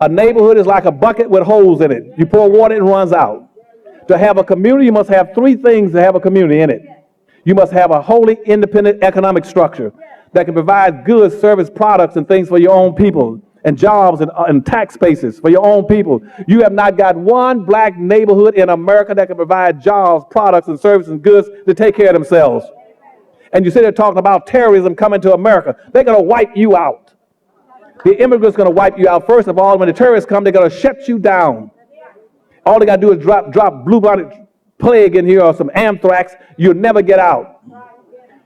A neighborhood is like a bucket with holes in it. You pour water, it runs out. To have a community, you must have three things to have a community in it. You must have a wholly independent economic structure that can provide goods, service, products, and things for your own people, and jobs and tax bases for your own people. You have not got one black neighborhood in America that can provide jobs, products, and services and goods to take care of themselves. And you sit there talking about terrorism coming to America. They're going to wipe you out. The immigrants going to wipe you out. First of all, when the terrorists come, they're going to shut you down. All they got to do is drop blue-blooded plague in here or some anthrax. You'll never get out.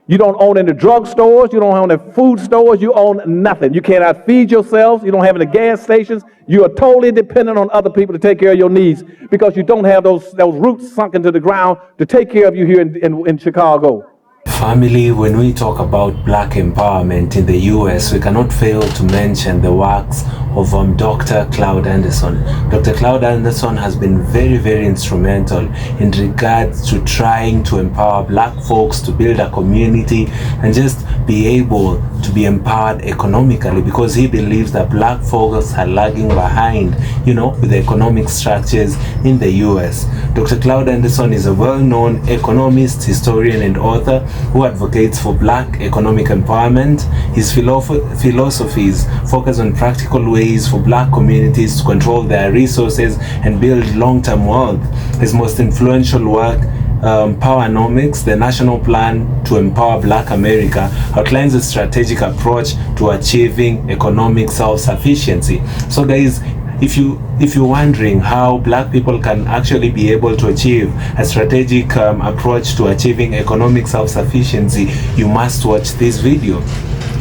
You don't own any drug stores. You don't own any food stores. You own nothing. You cannot feed yourselves. You don't have any gas stations. You are totally dependent on other people to take care of your needs because you don't have those roots sunk into the ground to take care of you here in Chicago. Family, when we talk about black empowerment in the US, we cannot fail to mention the works of Dr. Claud Anderson. Dr. Claud Anderson has been very, very instrumental in regards to trying to empower black folks to build a community and just be able to be empowered economically, because he believes that black folks are lagging behind, with the economic structures in the US. Dr. Claud Anderson is a well-known economist, historian, and author who advocates for black economic empowerment. His philosophies focus on practical ways for black communities to control their resources and build long-term wealth. His most influential work, Powernomics, the National Plan to Empower Black America, outlines a strategic approach to achieving economic self-sufficiency. So guys, if you're wondering how black people can actually be able to achieve a strategic approach to achieving economic self-sufficiency, you must watch this video.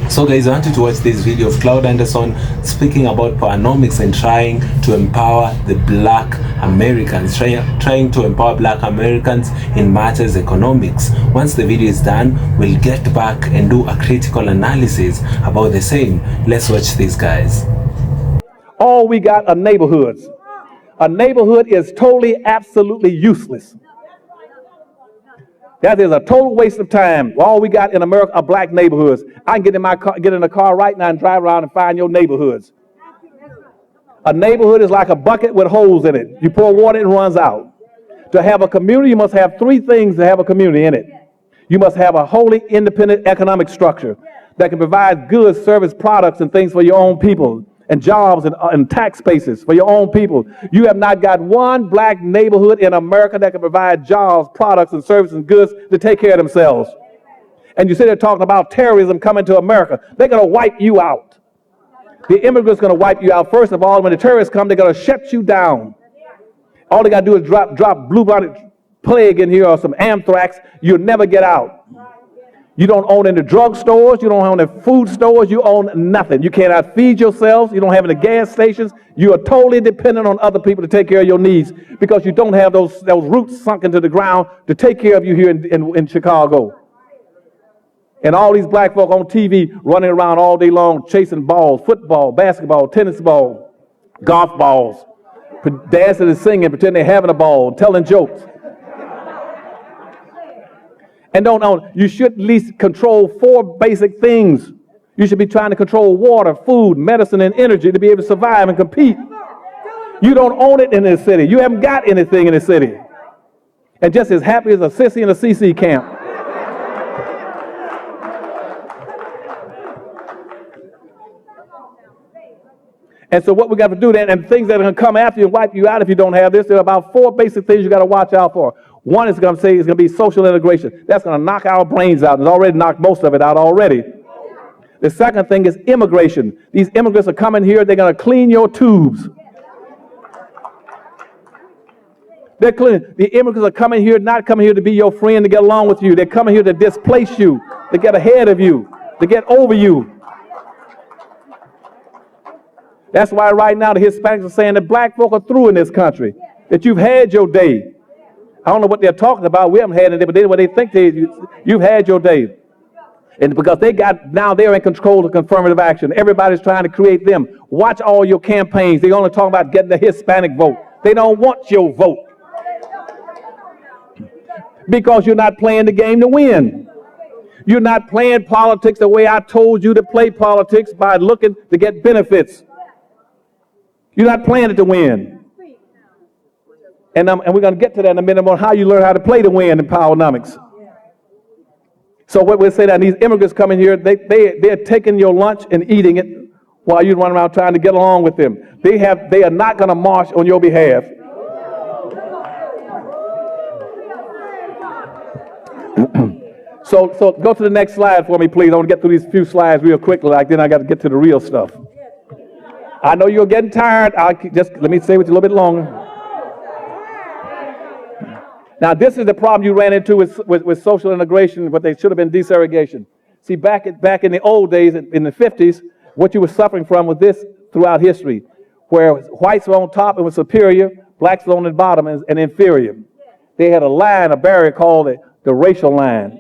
So guys, I want you to watch this video of Claud Anderson speaking about Powernomics and trying to empower the black Americans, trying to empower black Americans in matters economics. Once the video is done, we'll get back and do a critical analysis about the same. Let's watch this, guys. All we got are neighborhoods. A neighborhood is totally, absolutely useless. That is a total waste of time. All we got in America are black neighborhoods. I can get in a car right now and drive around and find your neighborhoods. A neighborhood is like a bucket with holes in it. You pour water, it runs out. To have a community, you must have three things to have a community in it. You must have a wholly independent economic structure that can provide goods, service, products, and things for your own people, and jobs and tax bases for your own people. You have not got one black neighborhood in America that can provide jobs, products, and services and goods to take care of themselves. And you sit there talking about terrorism coming to America. They're going to wipe you out. The immigrants going to wipe you out. First of all, when the terrorists come, they're going to shut you down. All they got to do is drop blue-blooded plague in here or some anthrax. You'll never get out. You don't own any drug stores. You don't own any food stores. You own nothing. You cannot feed yourselves. You don't have any gas stations. You are totally dependent on other people to take care of your needs because you don't have those roots sunk into the ground to take care of you here in Chicago. And all these black folk on TV running around all day long chasing balls, football, basketball, tennis ball, golf balls, dancing and singing, pretending they're having a ball, telling jokes. And you should at least control four basic things. You should be trying to control water, food, medicine, and energy to be able to survive and compete. You don't own it in this city. You haven't got anything in this city. And just as happy as a sissy in a CC camp. And so what we got to do then, and things that are going to come after you and wipe you out if you don't have this, there are about four basic things you got to watch out for. One is going to be social integration. That's going to knock our brains out. It's already knocked most of it out already. The second thing is immigration. These immigrants are coming here. They're going to clean your tubes. They're clean. The immigrants are coming here, not coming here to be your friend, to get along with you. They're coming here to displace you, to get ahead of you, to get over you. That's why right now the Hispanics are saying that black folk are through in this country, that you've had your day. I don't know what they're talking about. We haven't had it, but they think you've had your day. And because now they're in control of affirmative action. Everybody's trying to create them. Watch all your campaigns. They only talk about getting the Hispanic vote. They don't want your vote. Because you're not playing the game to win. You're not playing politics the way I told you to play politics by looking to get benefits. You're not playing it to win. And we're going to get to that in a minute on how you learn how to play to win in Powernomics. So what we're saying that these immigrants coming here, they're taking your lunch and eating it while you run around trying to get along with them. They are not going to march on your behalf. So go to the next slide for me, please. I want to get through these few slides real quickly, like then I got to get to the real stuff. I know you're getting tired. Let me stay with you a little bit longer. Now, this is the problem you ran into with social integration, but they should have been desegregation. See, back in the old days, in the 50s, what you were suffering from was this throughout history, where whites were on top and were superior, blacks were on the bottom and inferior. They had a barrier called the racial line.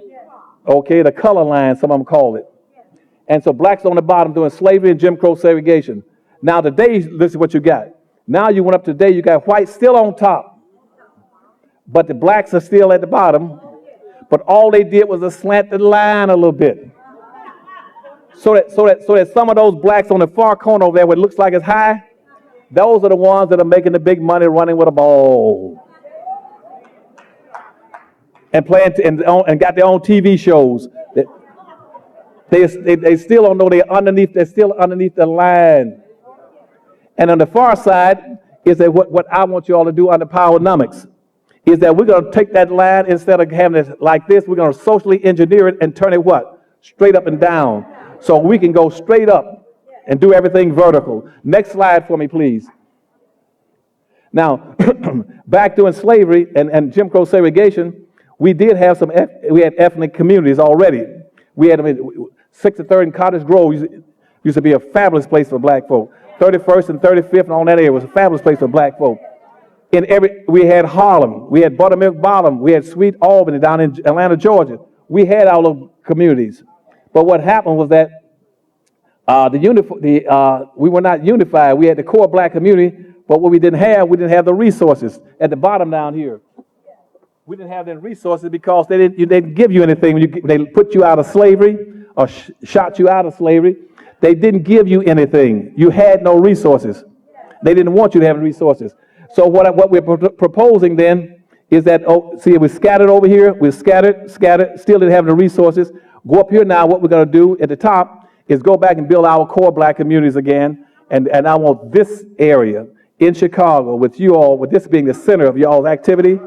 Okay, the color line, some of them call it. And so blacks on the bottom doing slavery and Jim Crow segregation. Now today, this is what you got. Now you went up today, you got whites still on top, but the blacks are still at the bottom. But all they did was a slanted line a little bit. So that some of those blacks on the far corner over there, where it looks like it's high, those are the ones that are making the big money running with a ball. And playing and got their own TV shows. They still don't know they're still underneath the line. And on the far side is that what I want you all to do under Powernomics is that we're going to take that line, instead of having it like this, we're going to socially engineer it and turn it what? Straight up and down. So we can go straight up and do everything vertical. Next slide for me, please. Now, back during slavery and Jim Crow segregation, we did have we had ethnic communities already. We had 63rd and Cottage Grove used to be a fabulous place for black folk. 31st and 35th and all that area was a fabulous place for black folk. We had Harlem, we had Buttermilk Bottom, we had Sweet Albany down in Atlanta, Georgia. We had all those communities. But what happened was that we were not unified. We had the core black community, but what we didn't have the resources. At the bottom down here, we didn't have the resources because they didn't give you anything. When they put you out of slavery or shot you out of slavery, they didn't give you anything. You had no resources. They didn't want you to have resources. So what we're proposing then is that, see, we're scattered over here. We're scattered, still didn't have the resources. Go up here now. What we're going to do at the top is go back and build our core black communities again. And I want this area in Chicago, with you all, with this being the center of y'all's activity,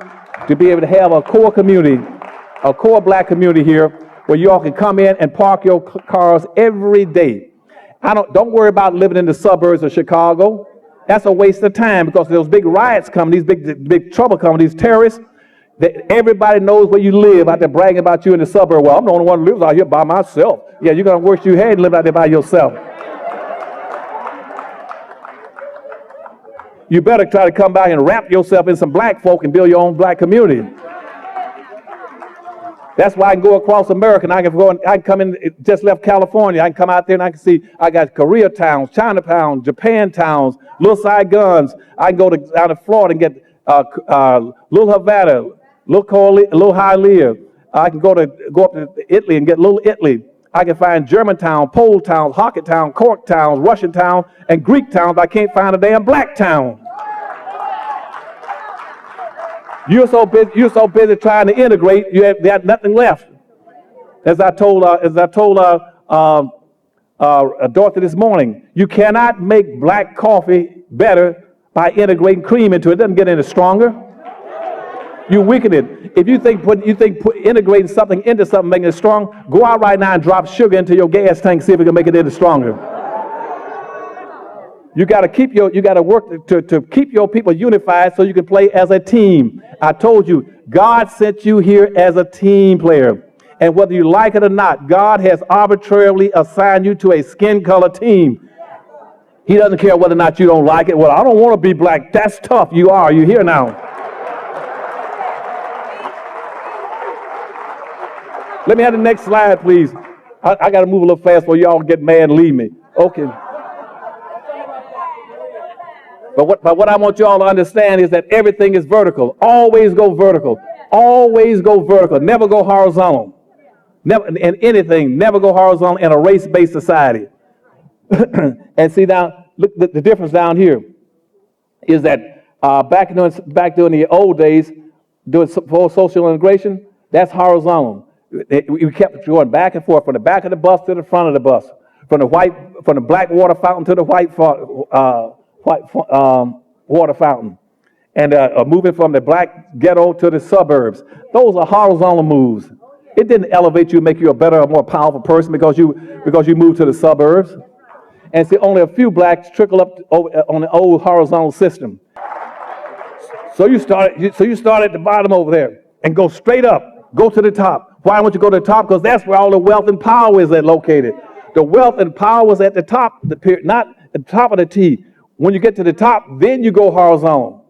to be able to have a core community, a core black community here, where you all can come in and park your cars every day. Don't worry about living in the suburbs of Chicago. That's a waste of time, because those big riots come, these big trouble come, these terrorists. Everybody knows where you live out there bragging about you in the suburb. Well, I'm the only one who lives out here by myself. Yeah, you're going to wish you had lived out there by yourself. You better try to come back and wrap yourself in some black folk and build your own black community. That's why I can go across America and I can come in, just left California. I can come out there and I can see, I got Korea towns, Chinatown, Japan towns, Little Saigons. I can go down to Florida and get Little Havana, Little Hialeah. I can go up to Italy and get Little Italy. I can find Germantown, Pole towns, Hockett town, Cork towns, Russian town, and Greek towns. I can't find a damn black town. You're so busy trying to integrate, you have nothing left. As I told Dorothy this morning, you cannot make black coffee better by integrating cream into it. It doesn't get any stronger. You weaken it. If you think integrating something into something, making it strong, go out right now and drop sugar into your gas tank, see if it can make it any stronger. You got to work to keep your people unified so you can play as a team. I told you, God sent you here as a team player. And whether you like it or not, God has arbitrarily assigned you to a skin color team. He doesn't care whether or not you don't like it. Well, I don't want to be black. That's tough. You are. You're here now. Let me have the next slide, please. I got to move a little fast before y'all get mad and leave me. Okay. But what I want you all to understand is that everything is vertical. Always go vertical. Always go vertical. Never go horizontal. Never in anything. Never go horizontal in a race-based society. And see now, look the difference down here. is that back during the old days, before social integration, that's horizontal. We kept going back and forth from the back of the bus to the front of the bus, from the black water fountain to the white water fountain, and moving from the black ghetto to the suburbs. Those are horizontal moves. It didn't elevate you, make you a better, more powerful person because you moved to the suburbs. And see, only a few blacks trickle up on the old horizontal system. So you start at the bottom over there and go straight up, go to the top. Why won't you go to the top? Because that's where all the wealth and power is located. The wealth and power is at the top, not at the top of the T. When you get to the top, then you go horizontal.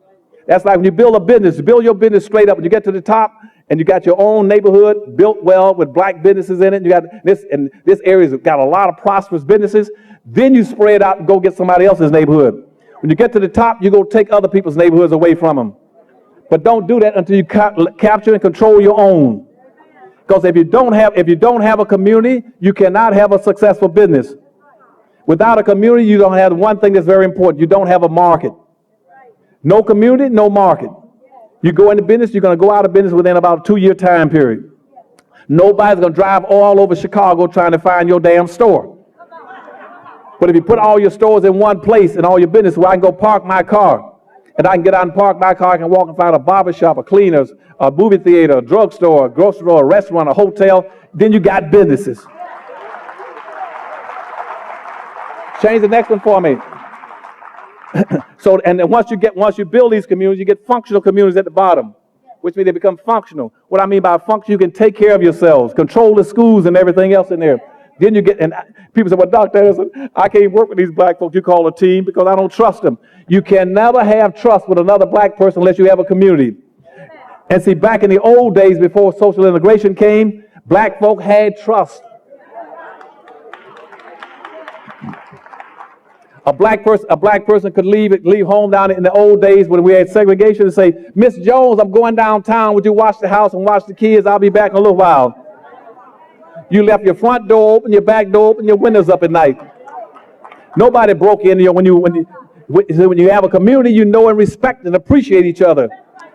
That's like when you build a business, you build your business straight up. When you get to the top and you got your own neighborhood built well with black businesses in it, you got this, and this area's got a lot of prosperous businesses, then you spread out and go get somebody else's neighborhood. When you get to the top, you go take other people's neighborhoods away from them. But don't do that until you capture and control your own. Because if you don't have a community, you cannot have a successful business. Without a community, you don't have one thing that's very important. You don't have a market. No community, no market. You go into business, you're going to go out of business within about a 2-year time period. Nobody's going to drive all over Chicago trying to find your damn store. But if you put all your stores in one place and all your business, where I can go park my car, and I can get out and park my car, I can walk and find a barber shop, a cleaners, a movie theater, a drugstore, a grocery store, a restaurant, a hotel, then you got businesses. Change the next one for me. So, and then once you build these communities, you get functional communities at the bottom, which means they become functional. What I mean by function, you can take care of yourselves, control the schools and everything else in there. Then you get, and people say, well, Dr. Anderson, I can't work with these black folks you call a team because I don't trust them. You can never have trust with another black person unless you have a community. And see, back in the old days before social integration came, black folk had trust. A black person could leave home down in the old days when we had segregation and say, Miss Jones, I'm going downtown. Would you watch the house and watch the kids? I'll be back in a little while. You left your front door open, your back door open, your windows up at night. Nobody broke in. When you have a community, you know and respect and appreciate each other.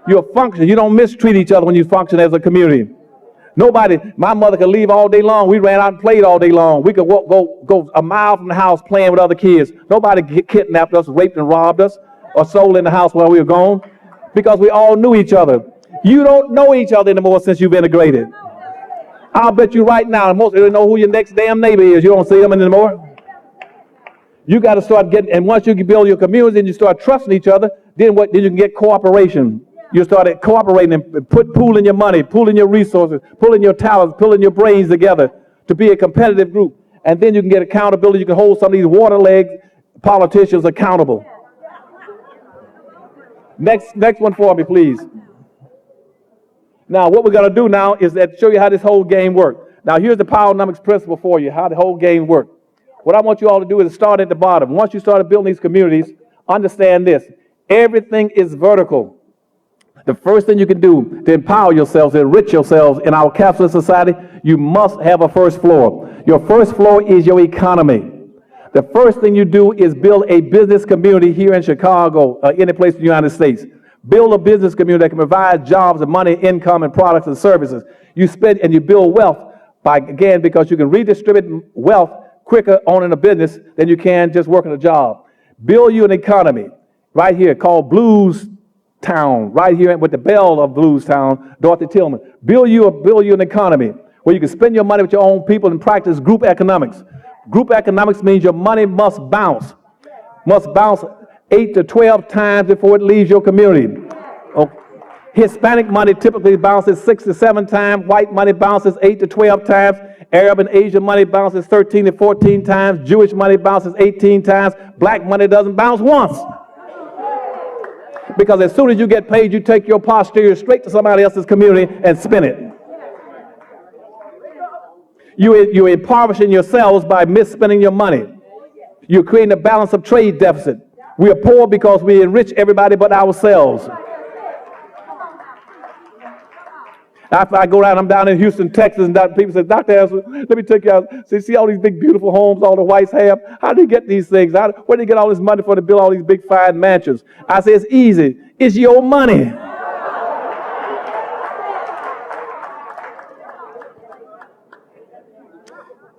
You're a function. You don't mistreat each other when you function as a community. My mother could leave all day long. We ran out and played all day long. We could go a mile from the house playing with other kids. Nobody kidnapped us, raped and robbed us, or sold in the house while we were gone, because we all knew each other. You don't know each other anymore since you've integrated. I'll bet you right now, most of you know who your next damn neighbor is. You don't see them anymore. You got to start getting, and once you build your community and you start trusting each other, then you can get cooperation. You start cooperating and pooling your money, pooling your resources, pulling your talents, pulling your brains together to be a competitive group. And then you can get accountability. You can hold some of these water leg politicians accountable. Next one for me, please. Now, what we're going to do now is show you how this whole game works. Now, here's the Powernomics principle for you, how the whole game works. What I want you all to do is start at the bottom. Once you start building these communities, understand this. Everything is vertical. The first thing you can do to empower yourselves, to enrich yourselves in our capitalist society, you must have a first floor. Your first floor is your economy. The first thing you do is build a business community here in Chicago, or any place in the United States. Build a business community that can provide jobs and money, income, and products and services. You spend and you build wealth because you can redistribute wealth quicker owning a business than you can just working a job. Build you an economy right here called Blues Town, right here with the belle of Blues Town, Dorothy Tillman. Build you an economy where you can spend your money with your own people and practice group economics. Group economics means your money must bounce 8 to 12 times before it leaves your community. Okay. Hispanic money typically bounces 6 to 7 times. White money bounces 8 to 12 times. Arab and Asian money bounces 13 to 14 times. Jewish money bounces 18 times. Black money doesn't bounce once. Because as soon as you get paid, you take your posterior straight to somebody else's community and spin it. You're impoverishing yourselves by misspending your money. You're creating a balance of trade deficit. We are poor because we enrich everybody but ourselves. After I go down, I'm down in Houston, Texas, and people say, Dr. Anderson, let me take you out. See all these big, beautiful homes all the whites have? How do you get these things? Where do you get all this money for to build all these big, fine mansions? I say, it's easy. It's your money.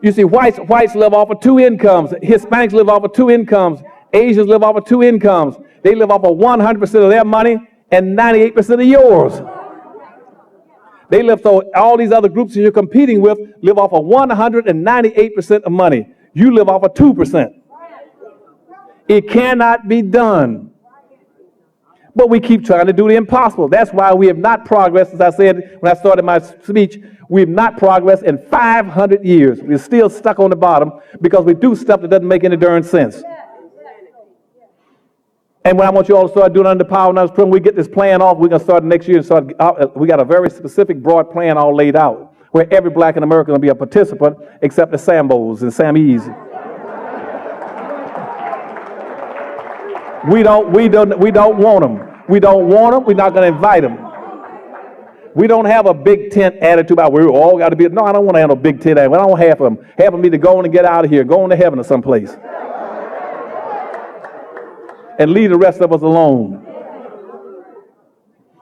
You see, whites live off of two incomes. Hispanics live off of two incomes. Asians live off of two incomes. They live off of 100% of their money and 98% of yours. They live, so all these other groups that you're competing with live off of 198% of money. You live off of 2%. It cannot be done. But we keep trying to do the impossible. That's why we have not progressed, as I said when I started my speech, we have not progressed in 500 years. We're still stuck on the bottom because we do stuff that doesn't make any darn sense. And what I want you all to start doing under the power of when we get this plan off, we're going to start next year. We got a very specific, broad plan all laid out where every black in America is going to be a participant except the Sambos and Samis. We don't want them. We don't want them. We're not going to invite them. We don't have a big tent attitude about we all got to be. No, I don't want to have no big tent attitude. I don't want half of them. Half of them need to go on and get out of here, go on to heaven or someplace, and leave the rest of us alone.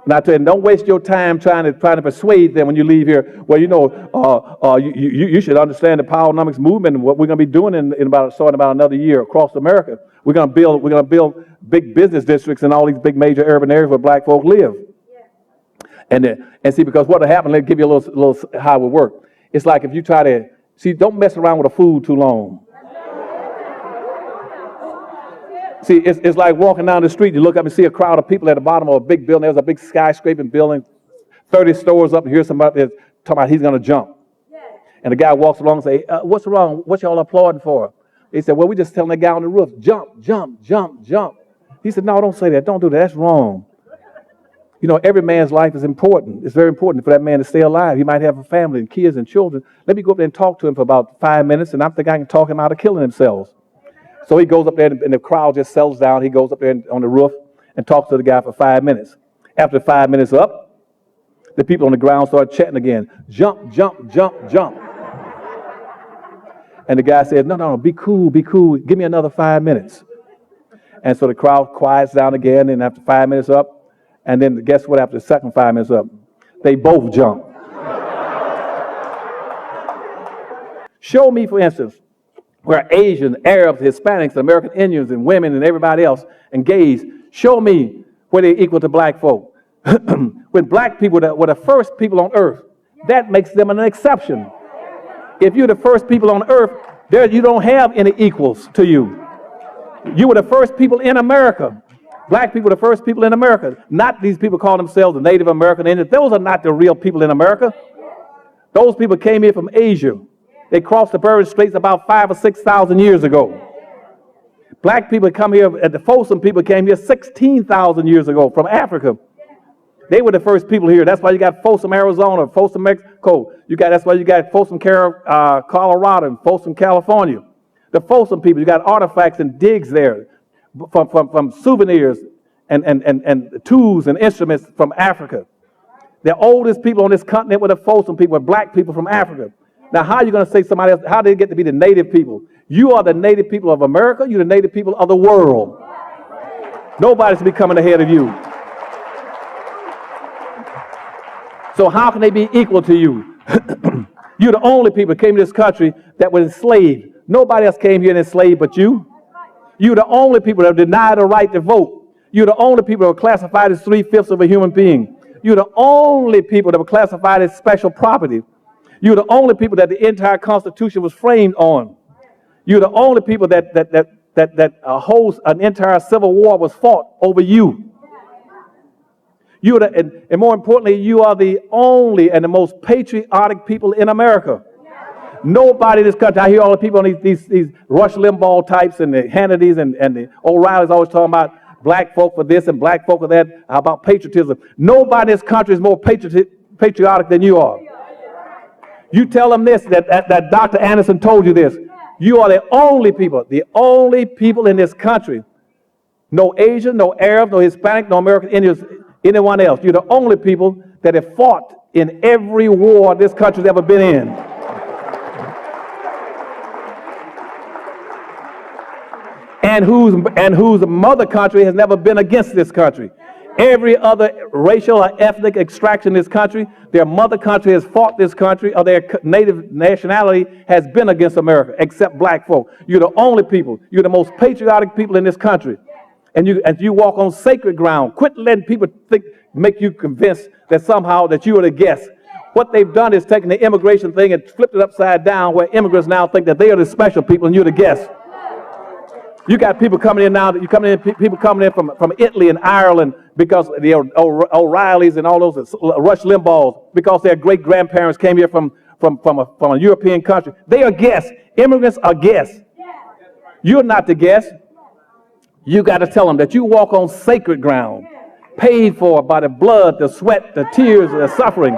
And I tell you, don't waste your time trying to persuade them when you leave here. Well, you should understand the Powernomics movement and what we're going to be doing in about another year across America. We're going to build big business districts in all these big major urban areas where black folk live. And see, because what will happen, let me give you a little how it will work. It's like if you try to, don't mess around with a fool too long. See, it's like walking down the street, you look up and see a crowd of people at the bottom of a big building. There's a big skyscraping building, 30 stories up, and here's somebody that's talking about he's going to jump. And the guy walks along and says, what's wrong? What y'all applauding for? He said, well, we're just telling the guy on the roof, jump, jump, jump, jump. He said, no, don't say that. Don't do that. That's wrong. Every man's life is important. It's very important for that man to stay alive. He might have a family and kids and children. Let me go up there and talk to him for about 5 minutes, and I think I can talk him out of killing themselves. So he goes up there, and the crowd just settles down. He goes up there on the roof and talks to the guy for 5 minutes. After 5 minutes up, the people on the ground start chanting again, jump, jump, jump, jump. And the guy said, no, be cool, give me another 5 minutes. And so the crowd quiets down again, and after 5 minutes up, and then guess what, after the second 5 minutes up, they both jump. Show me, for instance, where Asians, Arabs, Hispanics, American Indians, and women, and everybody else, and gays, show me where they're equal to black folk. When black people were the first people on earth, that makes them an exception. If you're the first people on earth, you don't have any equals to you. You were the first people in America. Black people were the first people in America. Not these people call themselves the Native American Indians. Those are not the real people in America. Those people came here from Asia. They crossed the Bering Straits about 5,000 or 6,000 years ago. Black people come here, the Folsom people came here 16,000 years ago from Africa. They were the first people here. That's why you got Folsom, Arizona, Folsom, Mexico. That's why you got Folsom, Colorado, and Folsom, California. The Folsom people, you got artifacts and digs there from souvenirs and tools and instruments from Africa. The oldest people on this continent were the Folsom people, were black people from Africa. Now, how are you going to say somebody else? How do they get to be the native people? You are the native people of America. You're the native people of the world. Nobody's becoming ahead of you. So how can they be equal to you? You're the only people that came to this country that were enslaved. Nobody else came here and enslaved but you. You're the only people that were denied the right to vote. You're the only people that were classified as 3/5 of a human being. You're the only people that were classified as special property. You're the only people that the entire Constitution was framed on. You're the only people that holds an entire civil war was fought over you. And more importantly, you are the only and the most patriotic people in America. Nobody in this country, I hear all the people on these Rush Limbaugh types and the Hannitys and the O'Reillys always talking about black folk for this and black folk for that, about patriotism. Nobody in this country is more patriotic than you are. You tell them this, that Dr. Anderson told you this. You are the only people in this country. No Asian, no Arab, no Hispanic, no American Indians, anyone else. You're the only people that have fought in every war this country's ever been in. And whose mother country has never been against this country. Every other racial or ethnic extraction in this country, their mother country has fought this country, or their native nationality has been against America, except black folk. You're the only people. You're the most patriotic people in this country. And you walk on sacred ground. Quit letting people make you convinced that somehow that you are the guest. What they've done is taken the immigration thing and flipped it upside down, where immigrants now think that they are the special people and you're the guest. You got people coming in now. People coming in from Italy and Ireland because the O'Reillys and all those Rush Limbaughs, because their great grandparents came here from a European country. They are guests. Immigrants are guests. You're not the guest. You got to tell them that you walk on sacred ground, paid for by the blood, the sweat, the tears, the suffering.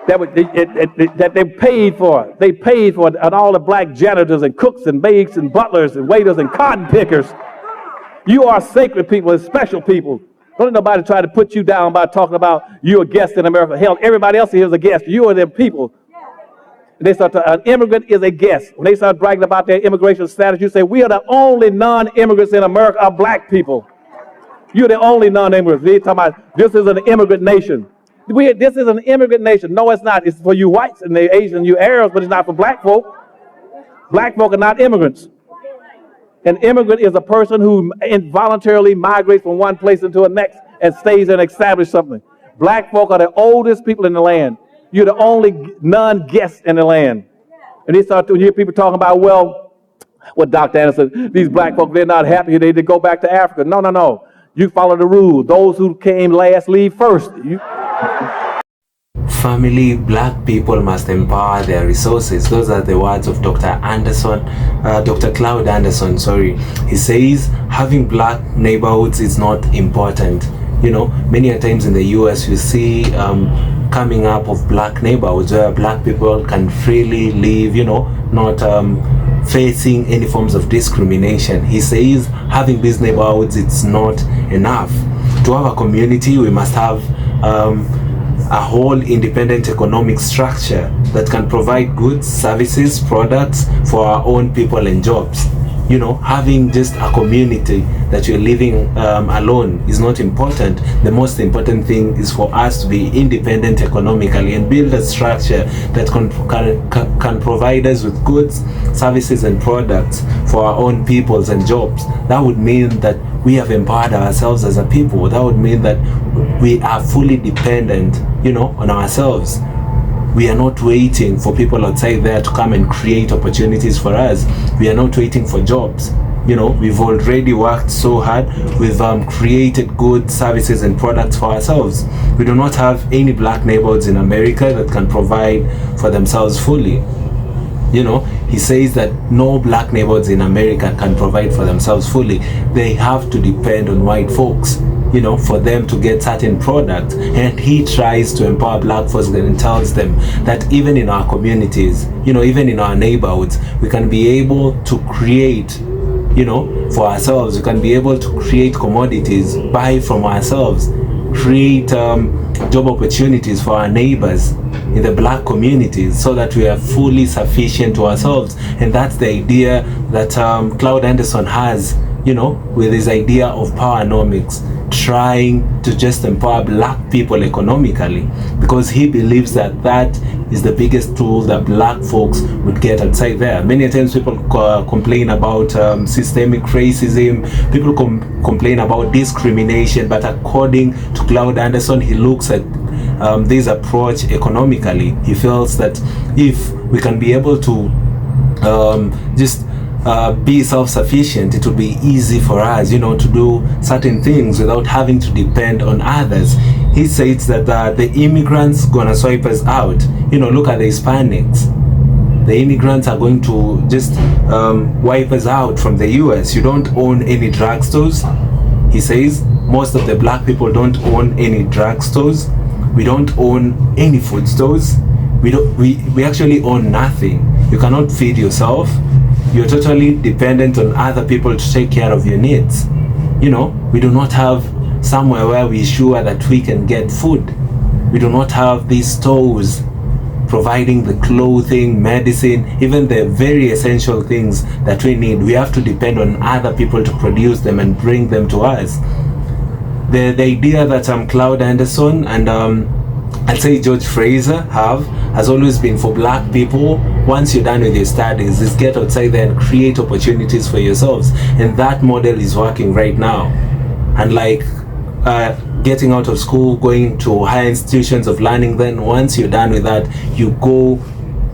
That they paid for. They paid for, and all the black janitors and cooks and maids and butlers and waiters and cotton pickers. You are sacred people and special people. Don't let nobody try to put you down by talking about you're a guest in America. Hell, everybody else here is a guest. You are their people. An immigrant is a guest. When they start bragging about their immigration status, you say, we are the only non-immigrants in America are black people. You're the only non-immigrants. They're talking about this is an immigrant nation. This is an immigrant nation. No, it's not. It's for you whites and the Asians and you Arabs, but it's not for black folk. Black folk are not immigrants. An immigrant is a person who involuntarily migrates from one place into the next and stays and establishes something. Black folk are the oldest people in the land. You're the only non-guest in the land. And they start to hear people talking about, well, Dr. Anderson, these black folk, they're not happy. They go back to Africa. No. You follow the rules. Those who came last leave first. Family, black people must empower their resources. Those are the words of Dr. Claud Anderson, sorry. He says having black neighborhoods is not important. Many times in the US you see coming up of black neighborhoods where black people can freely live, not facing any forms of discrimination. He says having these neighborhoods, it's not enough. To have a community, we must have a whole independent economic structure that can provide goods, services, products for our own people and jobs. Having just a community that you're living alone is not important. The most important thing is for us to be independent economically and build a structure that can provide us with goods, services, and products for our own peoples and jobs. That would mean that we have empowered ourselves as a people. That would mean that we are fully dependent, on ourselves. We are not waiting for people outside there to come and create opportunities for us. We are not waiting for jobs. We've already worked so hard. We've created good services and products for ourselves. We do not have any black neighborhoods in America that can provide for themselves fully. He says that no black neighborhoods in America can provide for themselves fully. They have to depend on white folks, for them to get certain products. And he tries to empower black folks and tells them that even in our communities, even in our neighborhoods, we can be able to create, for ourselves. We can be able to create commodities, buy from ourselves, create job opportunities for our neighbors in the black communities, so that we are fully sufficient to ourselves. And that's the idea that Claud Anderson has, with his idea of powernomics, trying to just empower black people economically, because he believes that that is the biggest tool that black folks would get outside there. Many times people complain about systemic racism, people complain about discrimination, but according to Claud Anderson, he looks at this approach economically. He feels that if we can be able to be self-sufficient, it will be easy for us, to do certain things without having to depend on others. He says that the immigrants gonna swipe us out. Look at the Hispanics. The immigrants are going to just wipe us out from the US. You don't own any drugstores. He says most of the black people don't own any drugstores. We don't own any food stores. We actually own nothing. You cannot feed yourself. you're totally dependent on other people to take care of your needs. We do not have somewhere where we're sure that we can get food. We do not have these stores providing the clothing, medicine, even the very essential things that we need. We have to depend on other people to produce them and bring them to us. The idea that Claud Anderson and I'd say George Fraser has always been for black people. Once you're done with your studies, is get outside there and create opportunities for yourselves, and that model is working right now. And like getting out of school, going to higher institutions of learning, then once you're done with that, you go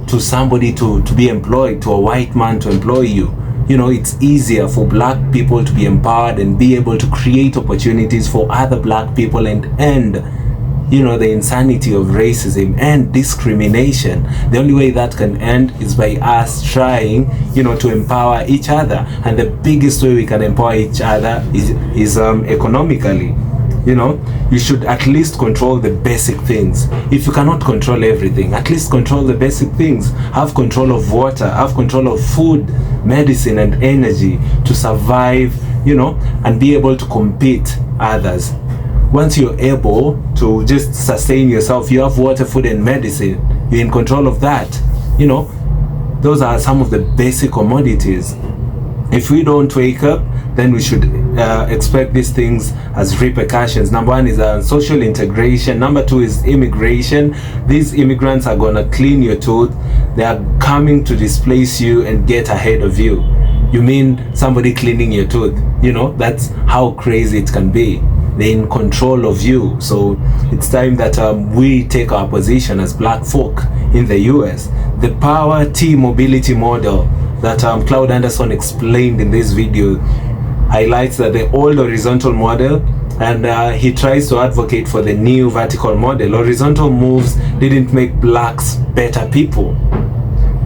to somebody to be employed, to a white man to employ you. It's easier for black people to be empowered and be able to create opportunities for other black people and end the insanity of racism and discrimination. The only way that can end is by us trying to empower each other, and the biggest way we can empower each other is economically. You should at least control the basic things. If you cannot control everything, at least control the basic things. Have control of water, have control of food, medicine, and energy to survive, and be able to compete others. Once you're able to just sustain yourself, you have water, food, and medicine, you're in control of that. Those are some of the basic commodities. If we don't wake up, then we should expect these things as repercussions. Number one is social integration. Number two is immigration. These immigrants are gonna clean your tooth. They are coming to displace you and get ahead of you. You mean somebody cleaning your tooth? That's how crazy it can be. They're in control of you. So it's time that we take our position as black folk in the US. The power T mobility model that Claud Anderson explained in this video highlights that the old horizontal model, and he tries to advocate for the new vertical model. Horizontal moves didn't make blacks better people.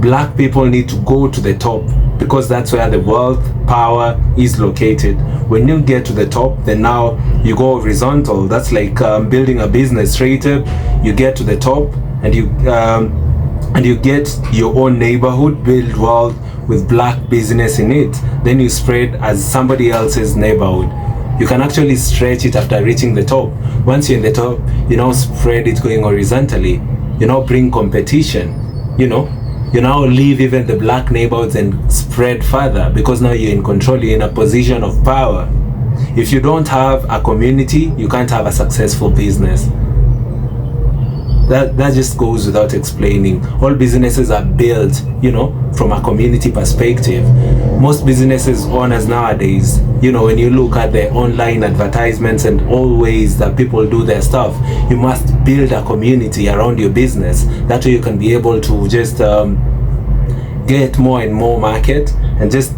Black people need to go to the top because that's where the wealth, power is located. When you get to the top, then now you go horizontal. That's like building a business straight up. You get to the top and you get your own neighborhood, build wealth with black business in it. Then you spread as somebody else's neighborhood. You can actually stretch it after reaching the top. Once you're in the top, spread it going horizontally. Bring competition. You now leave even the black neighborhoods and spread further, because now you're in control, you're in a position of power. If you don't have a community, you can't have a successful business. That just goes without explaining. All businesses are built, from a community perspective. Most businesses owners nowadays, when you look at the online advertisements and all ways that people do their stuff, you must build a community around your business. That way you can be able to just get more and more market and just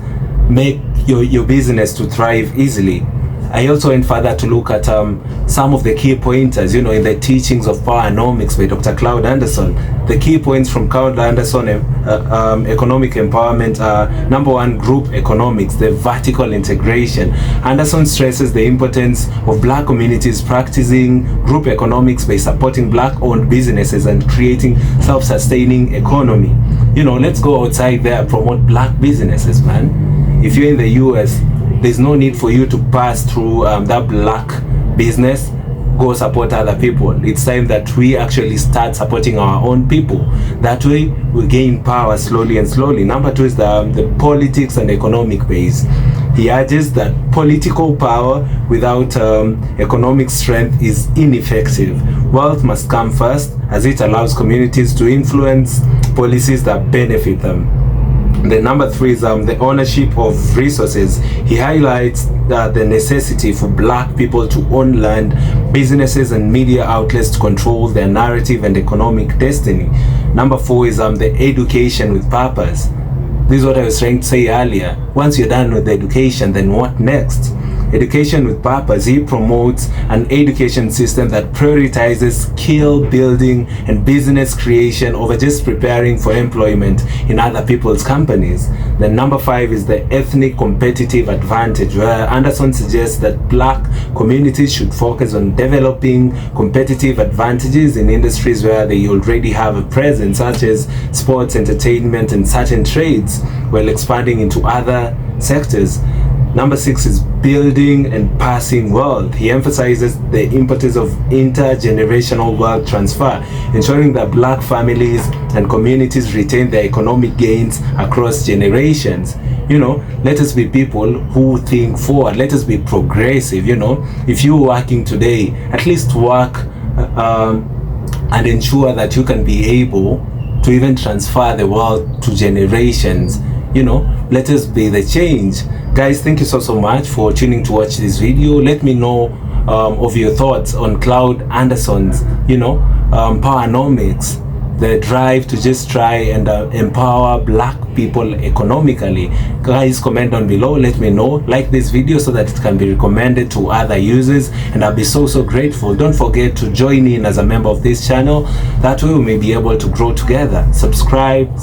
make your business to thrive easily. I also went further to look at some of the key pointers, in the teachings of Powernomics by Dr. Claud Anderson. The key points from Claud Anderson economic empowerment are: number one, group economics, the vertical integration. Anderson stresses the importance of black communities practicing group economics by supporting black-owned businesses and creating self-sustaining economy. Let's go outside there, promote black businesses, man. If you're in the US, there's no need for you to pass through that black business, go support other people. It's time that we actually start supporting our own people. That way we gain power slowly and slowly. Number two is the politics and economic base. He urges that political power without economic strength is ineffective. Wealth must come first, as it allows communities to influence policies that benefit them. The number three is the ownership of resources. He highlights the necessity for black people to own land, businesses, and media outlets to control their narrative and economic destiny. Number four is the education with purpose. This is what I was trying to say earlier. Once you're done with the education, then what next? Education with Purpose, he promotes an education system that prioritizes skill building and business creation over just preparing for employment in other people's companies. Then number 5 is the ethnic competitive advantage, where Anderson suggests that black communities should focus on developing competitive advantages in industries where they already have a presence, such as sports, entertainment, and certain trades, while expanding into other sectors. Number 6 is building and passing wealth. He emphasizes the importance of intergenerational wealth transfer, ensuring that black families and communities retain their economic gains across generations. Let us be people who think forward. Let us be progressive. If you're working today, at least work and ensure that you can be able to even transfer the wealth to generations. Let us be the change. Guys, thank you so much for tuning to watch this video. Let me know of your thoughts on Claud Anderson's Powernomics, the drive to just try and empower black people economically. Guys, comment down below, let me know. Like this video so that it can be recommended to other users, and I'll be so grateful. Don't forget to join in as a member of this channel. That way we may be able to grow together. Subscribe.